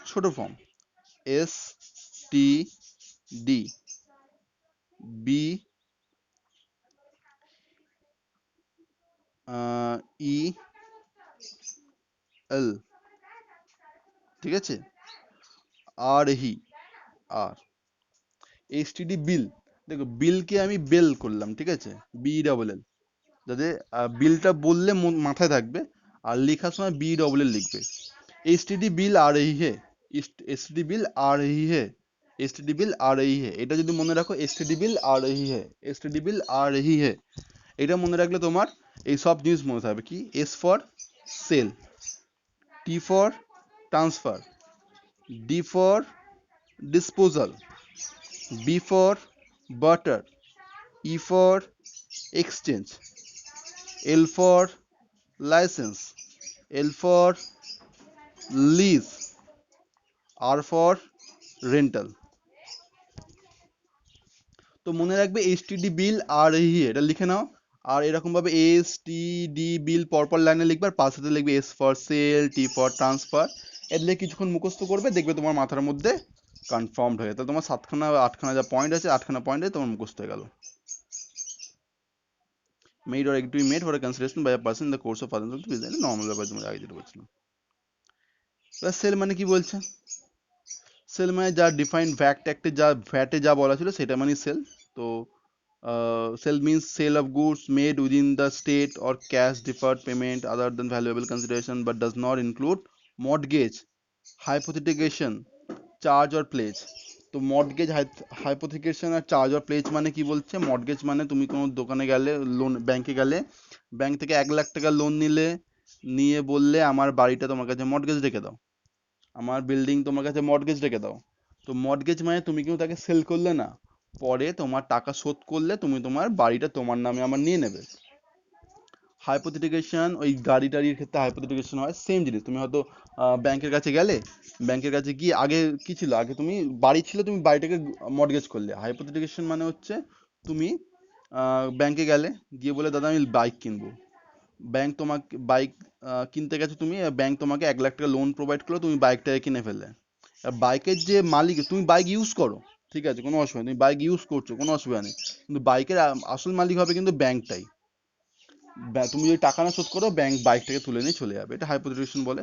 A: ছোট form, S T D B E L, ঠিক আছে, আর হি, আর এসটিডি বিল। দেখো বিলকে আমি বেল করলাম, ঠিক আছে, বি ডাবল এল, যাতে বিলটা বললে মাথায় থাকবে, আর লেখার সময় বি ডবল এল লিখবে। एसटीडी बिल आ रही है, एसटीडी बिल आ रही है, एसटीडी बिल आ रही है, এটা যদি মনে রাখো, एसटीडी बिल आ रही है, एसटीडी बिल आ रही है, এটা মনে রাখলে তোমার এই সব জিনিস মনে থাকবে। কি? S for sale, T for transfer, D for disposal, B for barter, E for exchange, L for license, L for lease, R for rental. তো মনে রাখবে এসটিডি বিল আর এটা লিখে নাও। আর এরকম ভাবে এসটিডি বিল পরপর লাইনে লিখবে, আর পাশে লিখবে S for sale, T for transfer. এগুলো কিছুক্ষণ মুখস্থ করবে, দেখবে তোমার মাথার মধ্যে কনফার্মড হয়ে গেছে। তোমার 7খানা 8খানা যা পয়েন্ট আছে, 8খানা পয়েন্টে তোমার মুখস্থ হয়ে গেল। Made or agree made for a consideration by a person in the course of further business, normal ব্যাপার তুমি আগে যেটা বলছিলাম। সেল মানে কি বলছে? সেল মানে যা ডিফাইন্ড ভ্যাটে যা বলা ছিল সেটা মানে সেল। তো sell means sale of goods made within the state or cash deferred payment other than valuable consideration but does not include mortgage, hypothecation, charge or pledge. তো মর্টগেজ, হাইপোথিকেশন আর চার্জ অর প্লেজ মানে কি বলছে? Mortgage মানে তুমি কোনো দোকানে গেলে, লোন ব্যাংকে গেলে, ব্যাংক থেকে 1 লাখ টাকা লোন নিয়ে বললে আমার বাড়িটা তোমার কাছে মর্টগেজ রেখে দাও, আমার বিল্ডিং তোমার কাছে মর্টগেজ রেখে দাও। তো মর্টগেজ মানে তুমি কিন্তু তাকে সেল করলে না, পরে তোমার টাকা শোধ করলে তুমি তোমার বাড়িটা তোমার নামে আমার নিয়ে নেবে। হাইপোথেটিকেশন ওই গাড়ি টাড়ির ক্ষেত্রে হাইপোথেটিকেশন হয়, সেম জিনিস। তুমি হয়তো ব্যাংকের কাছে গেলে, ব্যাংকের কাছে গিয়ে আগে কি ছিল, আগে তুমি বাড়ি ছিল, তুমি বাড়িটাকে মর্টগেজ করলে। হাইপোথেটিকেশন মানে হচ্ছে তুমি ব্যাংকে গেলে, গিয়ে বলে দাদা আমি বাইক কিনবো, ব্যাংক তোমাকে বাইক কিনতে গেছো তুমি, ব্যাংক তোমাকে 1 লাখ টাকা লোন প্রোভাইড করলো, তুমি বাইকটাকে কিনে ফেললে। বাইকের যে মালিক, তুমি বাইক ইউজ করো, ঠিক আছে, কোনো অসুবিধা নেই, তুমি বাইক ইউজ করছো, কোনো অসুবিধা নেই, কিন্তু বাইকের আসল মালিক হবে কিন্তু ব্যাংকটাই। তুমি যদি টাকা না শোধ করো, ব্যাংক বাইকটাকে তুলে নিয়ে চলে যাবে, এটা হাইপোথেটিকেশন বলে।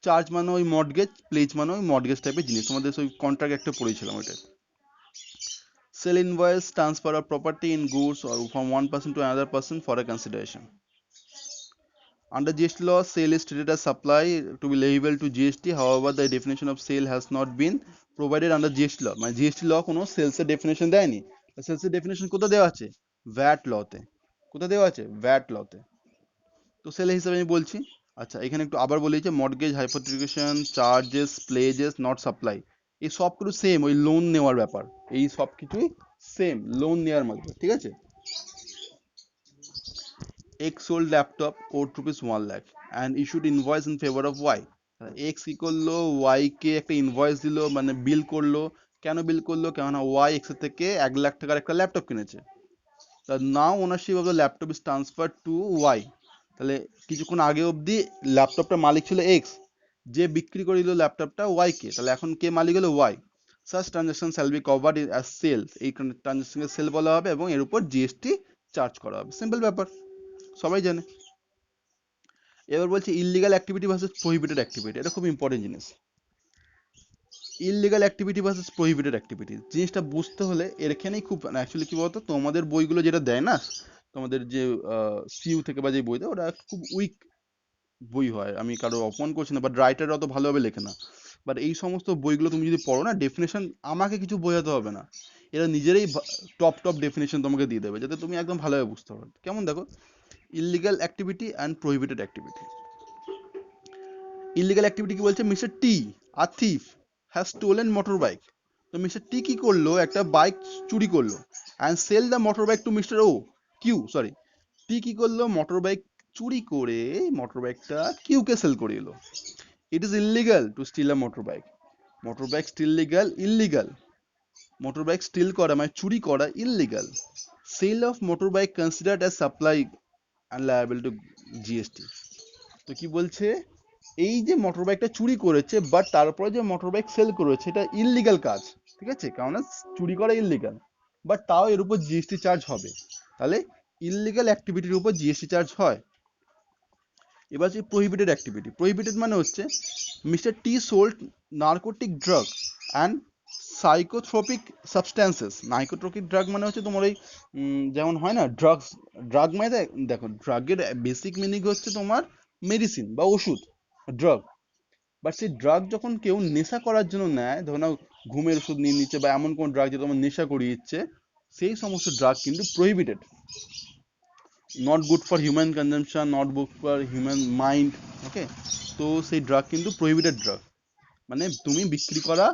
A: চার্জ মানে ওই মর্টগেজ, প্লেজ মানে ওই মর্টগেজ টাইপের জিনিস, তোমাদের ওই কন্ট্রাক্ট একটা পড়েছিলাম ওইটা। Sale invoice, transfer of property in goods from one person to another person for a consideration. Under GST law, sale is treated as supply to be liable to GST. However, the definition of sale has not been provided under GST law. মানে GST law কোনো sales এর definition দেয়নি। Sales এর definition কোথায় দেওয়া আছে? VAT লতে। কোথায় দেওয়া আছে? ভ্যাট লতে। তো সেলের হিসাবে আমি বলছি। আচ্ছা, এখানে একটু আবার বলি যে mortgage, hypothecation, charges, pledges, not supply, এই সব কিছু সেম, ওই লোন নেওয়ার ব্যাপার, এই সব কিছুই সেম, লোন নেওয়ার মধ্যে, ঠিক আছে। X sold laptop worth rupees 1 lakh and issued invoice in favor of Y. X কি করলো? Y কে একটা ইনভয়েস দিল, মানে বিল করলো। কেন বিল করলো? কেননা Y X এর থেকে 1 লাখ টাকার একটা ল্যাপটপ কিনেছে। Now ownership of the laptop is transfer to Y। তাহলে কিছুক্ষণ আগে অবধি ল্যাপটপটা মালিক ছিল X, যে বিক্রি করে দিল ল্যাপটপটা Y কে, তাহলে এখন কে মালিক হলো? Y. Such transaction shall be covered as sale. এই ট্রানজাকশনকে সেল বলা হবে এবং এর উপর জিএসটি চার্জ করা হবে। সিম্পল ব্যাপার, সবাই জানে। এবার বলছে illegal activity versus prohibited activity, এটা খুব ইম্পর্টেন্ট জিনিস। Illegal activity versus prohibited activity জিনিসটা বুঝতে হলে এখানেই খুব, অ্যাকচুয়ালি কি বলতো, তোমাদের বইগুলো যেটা দেয় না, তোমাদের যে সিইউ থেকে বা যে বই দেয়, ওটা খুব উইক বই হয়। আমি কারো অপমান করছি না, বাট রাইটার অত ভালোভাবে লেখে না। বাট এই সমস্ত বইগুলো তুমি যদি পড়ো না, ডেফিনেশন আমাকে কিছু বোঝাতে হবে না, এরা নিজেরাই টপ টপ ডেফিনেশন তোমাকে দিয়ে দেবে, যাতে তুমি একদম ভালোভাবে বুঝতে পারো। কেমন দেখো, illegal activity and prohibited activity. Illegal activity কি বলছে? Mister T, a thief, has stolen motor bike. তো মিস্টার টি কি করলো? একটা বাইক চুরি করলো, and sell the motor bike to mister O Q, sorry, T কি করলো? মোটর বাইক চুরি করে মোটর বাইকটা কিউ কে সেল করে দিল। It is illegal to steal a motor bike. Motor bike steal legal? Illegal. Motor bike steal করা মানে চুরি করা illegal. Sale of motor bike considered as supply and liable to GST. তো কি বলছে? এই যে মোটর বাইকটা চুরি করেছে, বাট তারপরে যে মোটর বাইক সেল করেছে, এটা ইললিগাল কাজ, ঠিক আছে, কারণ চুরি করা ইললিগাল, বাট তাও এর উপর জিএসটি চার্জ হবে। তাহলে ইললিগাল অ্যাক্টিভিটির উপর জিএসটি চার্জ হয়। এবার হচ্ছে প্রহিবিটেড অ্যাক্টিভিটি। প্রহিবিটেড মানে হচ্ছে mister T sold narcotic drug and psychotropic substances. Psychotropic drug মানে হচ্ছে তোমার ওই যেমন হয় না ড্রাগস, ড্রাগ মানে দেখো, ড্রাগের বেসিক মিনিং হচ্ছে তোমার মেডিসিন বা ওষুধ, ড্রাগ। বাট সেই ড্রাগ যখন কেউ নেশা করার জন্য নেয়, ধরো না ঘুমের ওষুধ নিয়ে নিচ্ছে বা এমন কোন ড্রাগ যেটা তোমার নেশা করিয়ে দিচ্ছে, সেই সমস্ত ড্রাগ কিন্তু prohibited. Not good for human consumption, not good for human mind. Okay, তো সেই ড্রাগ কিন্তু প্রহিবিটেড ড্রাগ। মানে তুমি বিক্রি করা,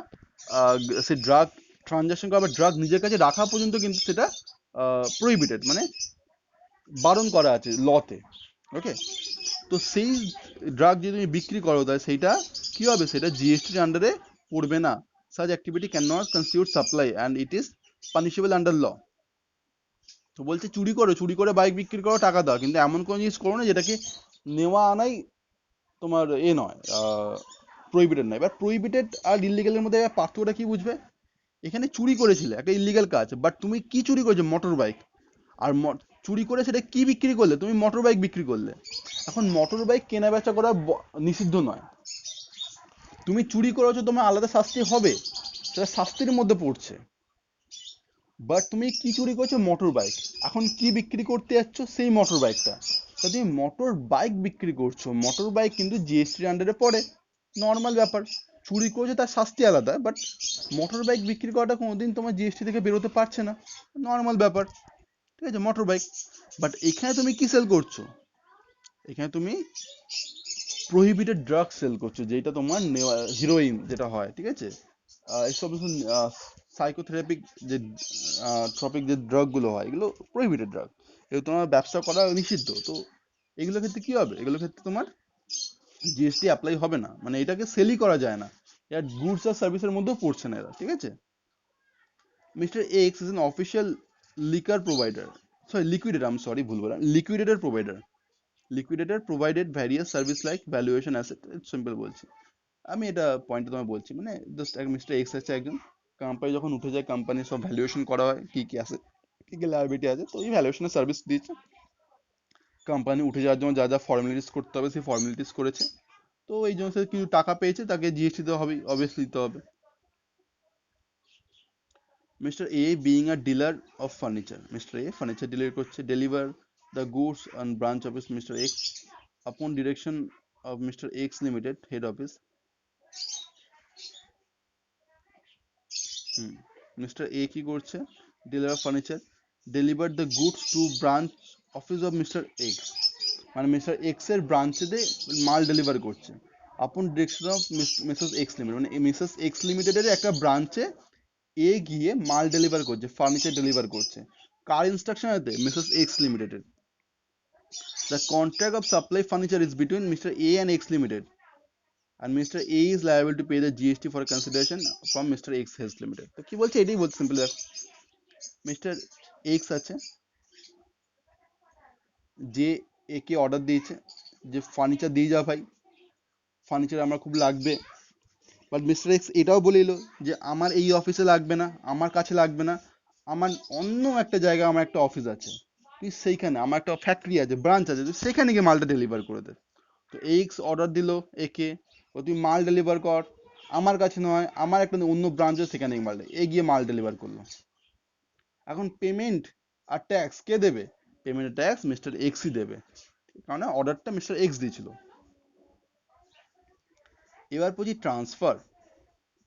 A: সেই ড্রাগ ট্রানজাকশন করা বা ড্রাগ নিজের কাছে রাখা পর্যন্ত কিন্তু সেটা প্রহিবিটেড, মানে বারণ করা আছে লতে। ওকে, তো সেই ড্রাগ যদি তুমি বিক্রি করো তাহলে সেইটা কি হবে, সেটা জিএসটির আন্ডারে পড়বে না। Such activity can not constitute supply and it is punishable under law. তো বলছে চুরি করো, চুরি করে বাইক বিক্রি করো, টাকা দাও, কিন্তু এমন কোনো জিনিস করো না যেটাকে নেওয়া আনাই তোমার নয়, প্রহিবিটেড নয়। এবার প্রহিবিটেড আর ইলিগেলের মধ্যে পার্থক্যটা কি বুঝবে? এখানে চুরি করেছিলে, একটা ইলিগাল কাজ, বাট তুমি কি চুরি করেছো? Motor bike. আর চুরি করে সেটা কি বিক্রি করলে? তুমি মোটর বাইক বিক্রি করলে। এখন মোটর বাইক কেনা বেচা করা নিষিদ্ধ নয়। তুমি চুরি করেছো, তোমার আলাদা শাস্তি হবে, সেটা শাস্তির মধ্যে পড়ছে। বাট তুমি কি চুরি করছো? Motor bike. এখন কি বিক্রি করতে যাচ্ছ? সেই মোটর বাইকটা। তা তুমি মোটর বাইক বিক্রি করছো, মোটর বাইক কিন্তু জিএসটির আন্ডারে পড়ে, নর্মাল ব্যাপার। চুরি করছে তার শাস্তি আলাদা, বাট মোটর বাইক বিক্রি করাটা কোনোদিন তোমার জিএসটি থেকে বেরোতে পারছে না, নর্মাল ব্যাপার। ঠিক আছে, মোটর বাইক। বাট এখানে তুমি কি সেল করছো? এখানে তুমি প্রহিবিটেড ড্রাগ সেল করছো, যেটা তোমার হিরোইন যেটা হয়, ঠিক আছে, এইসব সাইকোথেরাপিক যে ট্রপিক যে ড্রাগ গুলো হয়, এগুলো প্রহিবিটেড ড্রাগ, এগুলো তোমার ব্যবসা করা নিষিদ্ধ। তো এগুলোর ক্ষেত্রে কি হবে? এগুলোর ক্ষেত্রে তোমার জিএসটি অ্যাপ্লাই হবে না, মানে এটাকে সেলই করা যায় না, এটা গুডস আর সার্ভিসের মধ্যেও পড়ছে না এরা, ঠিক আছে। Mister X is an official liquor provider, sorry liquidator, আমি সরি ভুল বললাম, liquidator provider. Liquidator provided various service like valuation asset, simple বলছি। আমি এটা পয়েন্টটা তোমায় বলছি, মানে জাস্ট এক মিস্টার এক্স আছে একজন, কোম্পানি যখন উঠে যায়, কোম্পানির সব ভ্যালুয়েশন করা হয়, কি কি আছে, কি কি লায়াবিলিটি আছে, তো এই ভ্যালুয়েশনের সার্ভিস দিয়েছে। কোম্পানি উঠে যাওয়ার জন্য যা যা ফর্মালিটিস করতে হবে সেই ফর্মালিটিস করেছে। তো এই জন্য সে কিছু টাকা পেয়েছে, তাকে জিএসটি দিতে হবে, অবভিয়াসলি দিতে হবে। Mister A being a dealer of furniture, mister A furniture dealer করছে, deliver the goods on branch office mister X upon direction of mister X limited head office. Mister A কি করছে? Dealer of furniture, deliver the goods to branch office of mister X, মানে mister X এর ব্রাঞ্চেতে মাল deliver করছে। Upon direction of Mrs X limited, মানে Mrs X লিমিটেডের একটা ব্রাঞ্চে এ গিয়ে মাল ডেলিভার করছে, ফার্নিচার ডেলিভার করছে। কার ইনস্ট্রাকশনেতে? মিসেস এক্স লিমিটেডের। The contract of supply furniture is between mister A and x limited, and Mr. A is liable to pay the GST for consideration from Mr. X Health Limited. তো কি বলছে? এটাই বলছে simple. Mister x আছে, যে এ কে order দিয়েছে যে furniture দিয়ে যাও ভাই, ফার্নিচার আমার খুব লাগবে। বাট মিস্টার এক্স এটাও বলে এলো যে আমার এই অফিসে লাগবে না, আমার কাছে লাগবে না, আমার অন্য একটা জায়গায় আমার একটা অফিস আছে, তুই সেইখানে, আমার একটা ফ্যাক্টরি আছে, ব্রাঞ্চ আছে, তুই সেখানে গিয়ে মালটা ডেলিভার করে দে। তো এক্স অর্ডার দিল একে, ও তুই মাল ডেলিভার কর, আমার কাছে নয়, আমার একটা অন্য ব্রাঞ্চ আছে, সেখানে মাল এ গিয়ে মাল ডেলিভার করলো। এখন পেমেন্ট আর ট্যাক্স কে দেবে? পেমেন্ট ট্যাক্স মিস্টার এক্সই দেবে, কারণ অর্ডারটা মিস্টার এক্স দিয়েছিল। এবার বলছি ট্রান্সফার।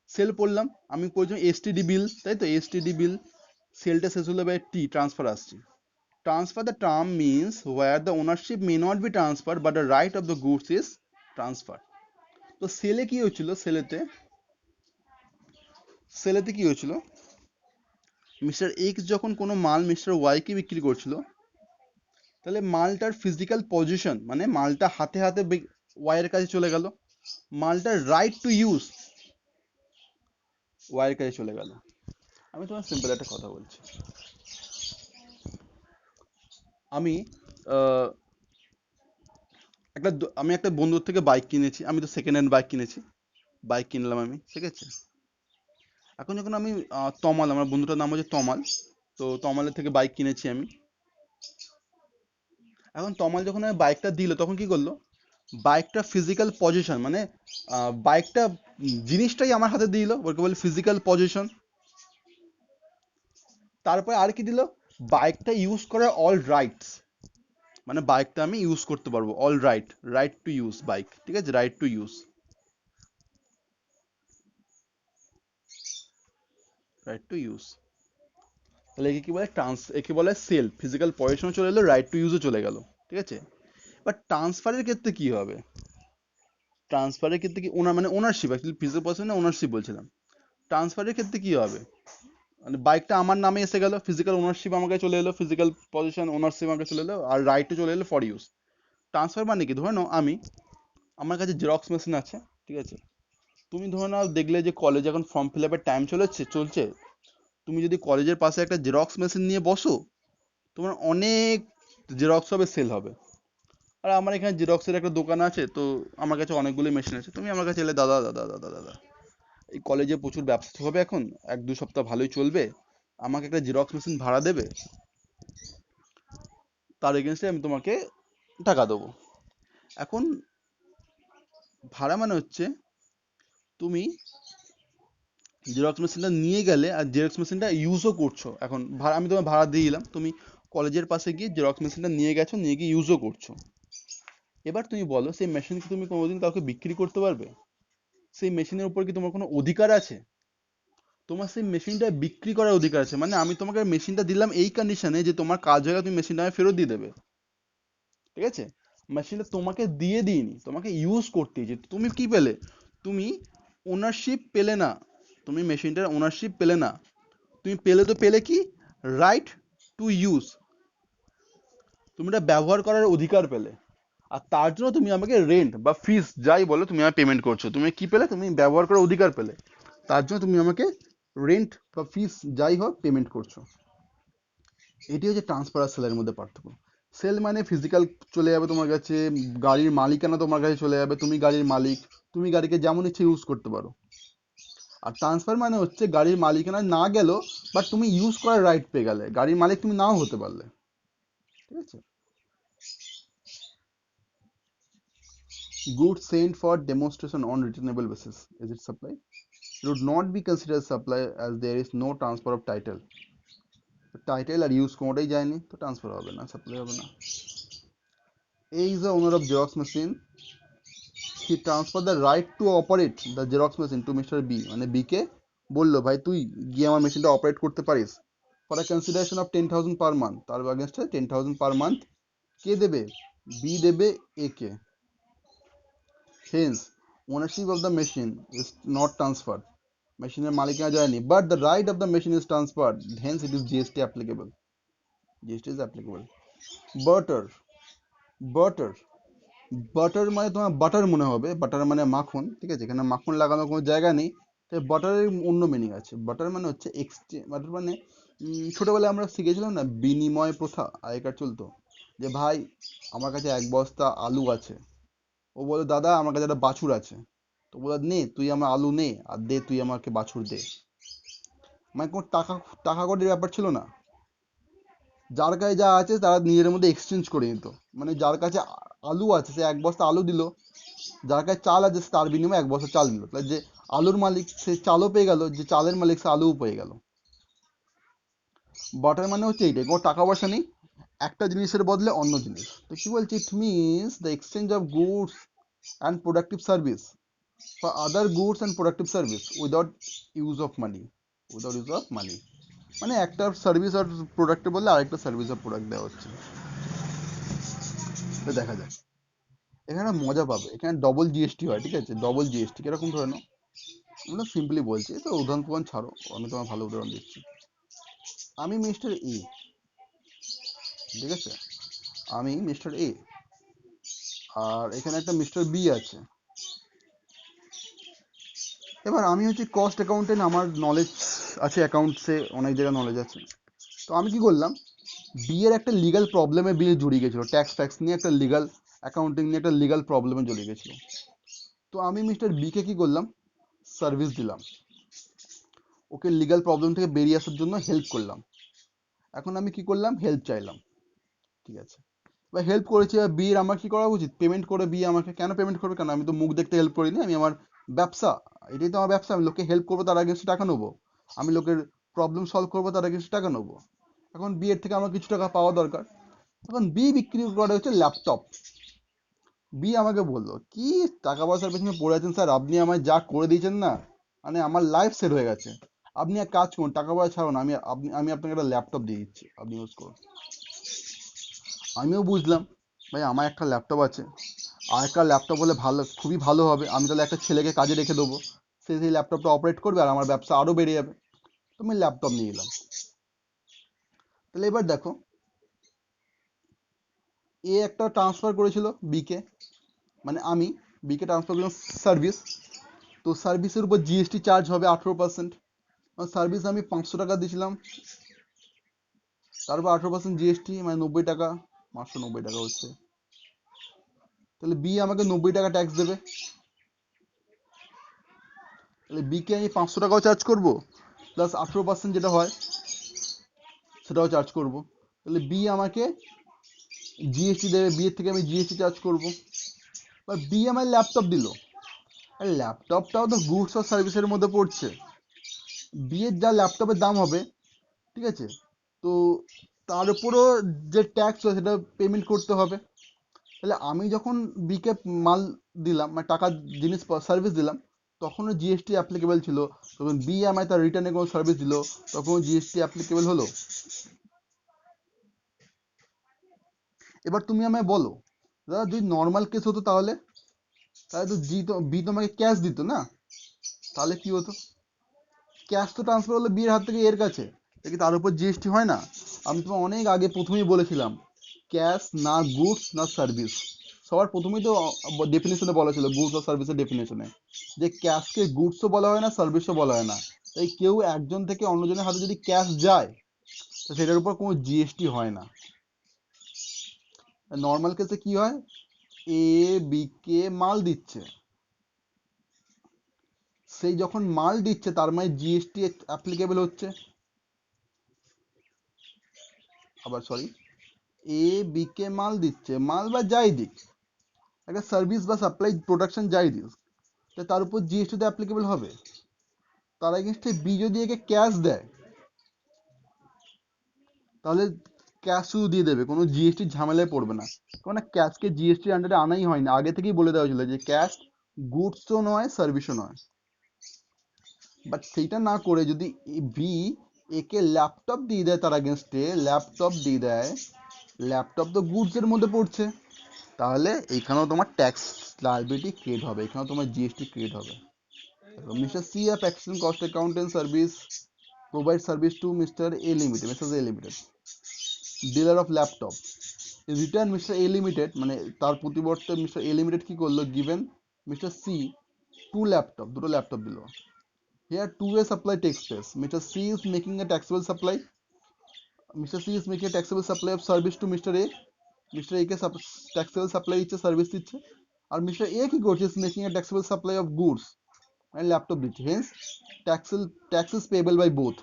A: সেল পড়লাম, আমি করেছিলাম এসটিডি বিল, তাই তো, এসটিডি বিল, সেলটা শেষ হলে এবার টি ট্রান্সফার আসছে। Transfer the term means where the ownership may not be transfer but the right of the goods is transfer. তো সেলে কি হয়েছিল? সেলেতে কি হয়েছিল? মিস্টার এক্স যখন কোনো মাল মিস্টার ওয়াইকে বিক্রি করছিল, তাহলে মালটার ফিজিক্যাল পজিশন, মানে মালটা হাতে হাতে ওয়াইয়ের কাছে চলে গেল, মালটার রাইট টু ইউজ ওয়াইয়ের কাছে চলে গেল। আমি তোমার সিম্পল একটা কথা বলছি। আমি আহ, আমি একটা বন্ধুর থেকে বাইক কিনেছি, আমি তো সেকেন্ড হ্যান্ড বাইক কিনেছি, বাইক কিনলাম আমি, ঠিক আছে। এখন যখন আমি তমাল, আমার বন্ধুটার নাম হচ্ছে তমাল, তো তমালের থেকে বাইক কিনেছি আমি। এখন তমাল যখন আমি বাইকটা দিল, তখন কি করলো? বাইকটা ফিজিক্যাল পজিশন, মানে বাইকটা জিনিসটাই আমার হাতে দিল, ওকে বলে ফিজিক্যাল পজিশন। তারপরে আর কি দিল? বাইকটা ইউজ করার অল রাইটস, মানে বাইকটা আমি ইউজ করতে পারবো, all right, right to use bike, ঠিক আছে, right to use, right to use. তাহলে একে কি বলে একে বলে সেল, ফিজিক্যাল পজিশনও চলে এলো, রাইট টু ইউজও চলে গেল, ঠিক আছে। বাট ট্রান্সফারের ক্ষেত্রে কি হবে? ট্রান্সফারের ক্ষেত্রে কি ওনার মানে ওনারশিপ, অ্যাকচুয়ালি ফিজিক্যাল পজিশন না ওনারশিপ বলছিলাম। ট্রান্সফারের ক্ষেত্রে কি হবে? মানে বাইকটা আমার নামে এসে গেল, ফিজিক্যাল ওনারশিপ আমার কাছে চলে এলো, ফিজিক্যাল পজিশন ওনারশিপ আমার কাছে চলে এলো, আর রাইটও চলে এলো ফর ইউজ। ট্রান্সফার মানে কি, ধরে নাও আমার কাছে জেরক্স মেশিন আছে, ঠিক আছে। তুমি ধরে নাও দেখলে যে কলেজে এখন ফর্ম ফিল আপের টাইম চলছে, তুমি যদি কলেজের পাশে একটা জেরক্স মেশিন নিয়ে বসো, তোমার অনেক জেরক্স হবে, সেল হবে। আর আমার এখানে জেরক্সের একটা দোকান আছে, তো আমার কাছে অনেকগুলো মেশিন আছে, তুমি আমার কাছে এলে, দাদা দাদা দাদা দাদা, এই কলেজে প্রচুর ব্যবসা হবে এখন, 1-2 সপ্তাহ ভালোই চলবে, আমাকে একটা জেরক্স মেশিন ভাড়া দেবে, তার এগেনস্টে আমি তোমাকে টাকা দেবো। এখন ভাড়া মানে হচ্ছে তুমি জেরক্স মেশিনটা নিয়ে গেলে আর জেরক্স মেশিনটা ইউজও করছো, এখন ভাড়া আমি তোমায় ভাড়া দিয়ে দিলাম, তুমি কলেজের পাশে গিয়ে জেরক্স মেশিনটা নিয়ে গেছো, নিয়ে গিয়ে ইউজও করছো। এবার তুমি বলো, সেই মেশিন কি তুমি কোনোদিন কাউকে বিক্রি করতে পারবে? সেই মেশিনের উপর কি তোমার কোনো অধিকার আছে? তোমার সেই মেশিনটা বিক্রি করার অধিকার আছে, মানে আমি তোমাকে মেশিনটা দিলাম এই কন্ডিশনে যে তোমার কাজ হয়ে গেলে তুমি মেশিনটা আমায় ফেরত দিয়ে দেবে, ঠিক আছে। মেশিনটা তোমাকে দিয়ে দিইনি, তোমাকে ইউজ করতে দিয়েছি, তুমি কি পেলে? তুমি ওনারশিপ পেলে না, তুমি মেশিনটার ওনারশিপ পেলে না, তুমি পেলে কি, রাইট টু ইউজ, তুমি এটা ব্যবহার করার অধিকার পেলে। আর তার জন্য তুমি আমাকে রেন্ট বা ফিস যাই বলো তুমি আমাকে পেমেন্ট করছো, তুমি কি পেলে, তুমি ব্যবহার করার অধিকার পেলে, তার জন্য তুমি আমাকে রেন্ট বা ফিস যাই হোক পেমেন্ট করছো। এটি হচ্ছে ট্রান্সফার আর সেলের মধ্যে পার্থক্য। সেল মানে ফিজিক্যাল চলে যাবে তোমার কাছে, গাড়ির মালিকানা তোমার কাছে চলে যাবে, তুমি গাড়ির মালিক, তুমি গাড়িকে যেমন ইচ্ছে ইউজ করতে পারো। আর ট্রান্সফার মানে হচ্ছে গাড়ির মালিকানা না গেলেও, বাট তুমি ইউজ করার রাইট পেয়ে গেলে, গাড়ির মালিক তুমি নাও হতে পারলে, ঠিক আছে। Goods sent for demonstration on returnable basis. Is it supply? It would not be considered supply as there is no transfer of title. Title আর ইউজ কোনোটাই যায়নি, তো ট্রান্সফার হবে না, সাপ্লাই হবে না। A is the owner of Xerox machine. He transferred the right to operate the Xerox machine to Mr. B. মানে B কে বললো, ভাই তুই গিয়ে আমার মেশিনটা অপারেট করতে পারিস, for a consideration of 10,000 per month, তার এগেনস্টে 10,000 পার মান্থ কে দেবে? বি দেবে এ কে। Hence, ownership of the machine is not transferred. মেশিনের মালিকানা যায়নি, but the right of the machine is transferred. Hence, it is GST applicable. GST is applicable. Butter, butter, butter মানে তোমার butter মনে হবে, butter মানে মাখন, ঠিক আছে, এখানে মাখন লাগানোর কোনো জায়গা নেই, তাই বাটারের অন্য মিনিং আছে। বাটার মানে হচ্ছে এক্সচেঞ্জ, বাটার মানে ছোটবেলায় আমরা শিখেছিলাম না, বিনিময় প্রথা আগেকার চলতো, যে ভাই আমার কাছে 1 বস্তা আলু আছে, ও বলে দাদা আমার কাছে একটা বাছুর আছে, তো বলে নে তুই আমার আলু নে আর দে তুই আমাকে বাছুর দে। মানে কোনো টাকা টাকা কড়ির ব্যাপার ছিল না, যার কাছে যা আছে তারা নিজের মধ্যে এক্সচেঞ্জ করে নিত। মানে যার কাছে আলু আছে সে 1 বস্তা আলু দিল, যার কাছে চাল আছে তার বিনিময়ে 1 বস্তা চাল দিল, তাহলে যে আলুর মালিক সে চালও পেয়ে গেল, যে চালের মালিক সে আলুও পেয়ে গেল। বাটার মানে হচ্ছে এইটাই, কোনো টাকা পয়সা নেই, একটা জিনিসের বদলে অন্য জিনিস। তো কি বলছে, it means the exchange of goods and productive service for other goods and productive service without use of money, without use of money, মানে একটা সার্ভিস আর প্রোডাক্টে বললে আরেকটা সার্ভিস আর প্রোডাক্ট দেওয়া হচ্ছে। তো দেখা যাক, এখানে মজা পাবে, এখানে ডবল জিএসটি হয়, ঠিক আছে, ডবল জিএসটি কিরকম, ধরে নাও, আমরা সিম্পলি বলছি, তো উদাহরণ প্রমাণ ছাড়ো, আমি তোমার ভালো উদাহরণ দিচ্ছি। আমি মিস্টার এ, ঠিক আছে, আমি মিস্টার এ, আর এখানে একটা মিস্টার বি আছে। এবার আমি হচ্ছে কস্ট অ্যাকাউন্টেন্ট, আমার নলেজ আছে অ্যাকাউন্টসে, অনেক জায়গায় নলেজ আছে। তো আমি কি করলাম, বিয়ের একটা লিগাল প্রবলেমে বিয়ে জড়িয়ে গেছিলো, ট্যাক্স ফ্যাক্স নিয়ে একটা লিগাল, অ্যাকাউন্টিং নিয়ে একটা লিগাল প্রবলেমে জড়িয়ে গেছিলো। তো আমি মিস্টার বিকে কি করলাম, সার্ভিস দিলাম, ওকে লিগাল প্রবলেম থেকে বেরিয়ে আসার জন্য হেল্প করলাম। এখন আমি কি করলাম, হেল্প চাইলাম, ঠিক আছে, বা হেল্প করেছি, বা বিয়ের আমার কি করা উচিত, পেমেন্ট করে বিয়ে আমাকে কেন পেমেন্ট করবে, কেন, আমি তো মুখ দেখতে হেল্প করিনি, আমি আমার ব্যবসা, এটাই তো আমার ব্যবসা, আমি লোককে হেল্প করবো তার আগে টাকা নেবো, আমি লোকের প্রবলেম সলভ করবো তার আগে টাকা নেবো। এখন বিয়ের থেকে আমার কিছু টাকা পাওয়া দরকার। এখন বি বিক্রি করে হচ্ছে ল্যাপটপ। বি আমাকে বললো কি, টাকা পয়সার পেছনে পড়ে আছেন স্যার, আপনি আমায় যা করে দিয়েছেন না, মানে আমার লাইফ সেট হয়ে গেছে, আপনি এক কাজ করুন, টাকা পয়সা ছাড়ুন, আমি আপনাকে একটা ল্যাপটপ দিয়ে দিচ্ছি, আপনি ইউজ করুন। আমিও বুঝলাম ভাই আমার একটা ল্যাপটপ আছে, আর একটা ল্যাপটপ হলে ভালো, খুবই ভালো হবে, আমি তাহলে একটা ছেলেকে কাজে রেখে দেবো, সে সেই ল্যাপটপটা অপারেট করবে আর আমার ব্যবসা আরো বেড়ে যাবে। তো আমি ল্যাপটপ নিয়ে এলাম। তাহলে এবার দেখো, এ একটা ট্রান্সফার করেছিল বিকে, মানে আমি বিকে ট্রান্সফার করলাম সার্ভিস। তো সার্ভিসের উপর জিএসটি চার্জ হবে 18%। সার্ভিস আমি 500 টাকা দিয়েছিলাম, তারপর 18% জিএসটি, মানে 90 টাকা, 590 টাকা হচ্ছে। তাহলে বি আমাকে 90 টাকা ট্যাক্স দেবে। তাহলে বিকে আমি 500 টাকাও চার্জ করবো, প্লাস 18% যেটা হয় সেটাও চার্জ করব। তাহলে বি আমাকে জিএসটি দেবে, বি এর থেকে আমি জিএসটি চার্জ করব। বা বি আমার ল্যাপটপ দিল, আর ল্যাপটপটাও তো গুডস আর সার্ভিসের মধ্যে পড়ছে। বি এর যা ল্যাপটপের দাম হবে, ঠিক আছে, তো তার উপরও যে ট্যাক্স হয় সেটা পেমেন্ট করতে হবে। তাহলে আমি যখন বিকে মাল দিলাম, মানে টাকা, জিনিস, সার্ভিস দিলাম, তখনও জিএসটি অ্যাপ্লিকেবল ছিল। তখন বি আমায় তার রিটার্নে কোনো সার্ভিস দিল, তখন জিএসটি অ্যাপ্লিকেবল হলো। এবার তুমি আমায় বলো, দাদা যদি নর্মাল কেস হতো তাহলে, তাহলে তো বি তোমাকে ক্যাশ দিত না, তাহলে কি হতো? ক্যাশ তো ট্রান্সফার হলো বিয়ের হাত থেকে এর কাছে, দেখি তার উপর জিএসটি হয় না। আমি তোমায় অনেক আগে প্রথমেই বলেছিলাম, ক্যাশ না গুডস না সার্ভিস। সবার প্রথমেই তো ডেফিনেশনে বলা ছিল, গুডস আর সার্ভিসের ডেফিনেশনে, যে ক্যাশকে গুডসও বলা হয় না, সার্ভিসও বলা হয় না। তাই কেউ একজন থেকে অন্যজনের হাতে যদি ক্যাশ যায়, তো সেটার উপর কোনো জিএসটি হয় না। নর্মাল কেসে কি হয়, এ বি কে মাল দিচ্ছে, সেই যখন মাল দিচ্ছে তার মানে জিএসটি অ্যাপ্লিকেবল হচ্ছে। আবার সরি, এ বি কে মাল দিচ্ছে, মাল বা যাই দিক, একটা সার্ভিস বা সাপ্লাই প্রোডাকশন যাই দিক, তার উপর জিএসটি তো অ্যাপ্লিকেবল হবে। তার এগেনস্টে বি যদি একে ক্যাশ দেয়, তাহলে ক্যাশ শুধু দিয়ে দেবে, কোনো জিএসটি ঝামেলায় পড়বে না। কারণ ক্যাশকে জিএসটির আন্ডারে আনাই হয়নি, আগে থেকেই বলে দেওয়া ছিল যে ক্যাশ গুডসও নয় সার্ভিসও নয়। বাট সেইটা না করে যদি বি একে ল্যাপটপ দিয়ে দেয়, তার এগেনস্টে ল্যাপটপ দিয়ে দেয়, ল্যাপটপ তো গুডস এর মধ্যে পড়ছে, তাহলে এইখানেও তোমার ট্যাক্স লায়াবিলিটি ক্রিয়েট হবে, এখানেও তোমার জিএসটি ক্রিয়েট হবে। Mister C of action cost accountant service provide service to mister A limited, mister A limited, dealer of laptop, return mister A limited, মানে তার প্রতিবর্তে মিস্টার এ লিমিটেড কি করলো, given mister C দুটো laptop দিল। Here two-way supply takes place. Mr. C is making a taxable supply. Mr. C is making a taxable supply of service to Mr. A. Mr. A K taxable supply দিচ্ছে, service দিচ্ছে। আর mister A কি করছে, is making a taxable supply of goods, মানে laptop দিচ্ছে। Hence tax is payable by both.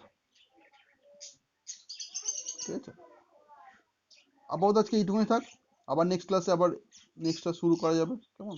A: ঠিক আছে, আপাতত আজকে এইটুকুনি থাক, আবার নেক্সট ক্লাসে আবার নেক্সটটা শুরু করা যাবে, কেমন?